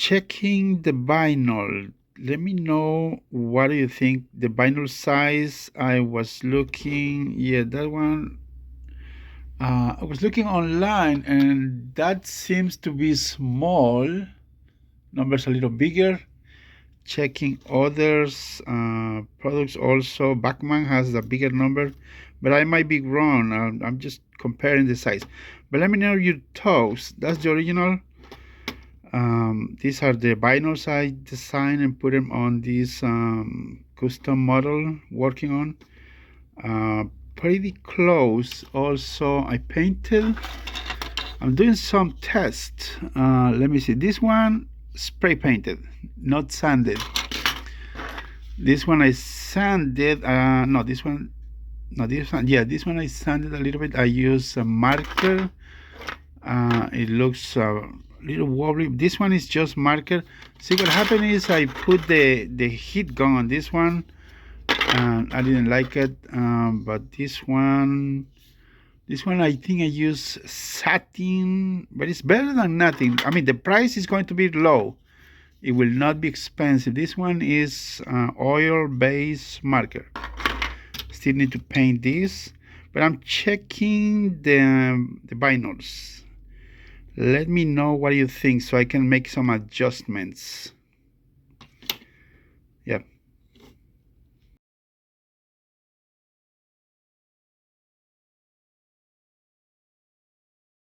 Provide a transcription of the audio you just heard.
checking the vinyl. Let me know what do you think. The vinyl size, I was looking, yeah, that one. I was looking online and that seems to be small. Numbers a little bigger. Checking others products also. Bachman has a bigger number, but I might be wrong. I'm just comparing the size. But let me know your thoughts. That's the original. These are the vinyls I designed and put them on this custom model working on. Pretty close. Also, I painted. I'm doing some tests. Let me see. This one spray painted, not sanded. This one I sanded. No, this one. No, this one. Yeah, this one I sanded a little bit. I use a marker. It looks a little wobbly. This one is just marker. See, what happened is I put the heat gun on this one, and I didn't like it. But this one I think I use satin, but it's better than nothing. I mean, the price is going to be low. It will not be expensive. This one is oil-based marker. Still need to paint this, but I'm checking the vinyls. Let me know what you think so I can make some adjustments. Yeah,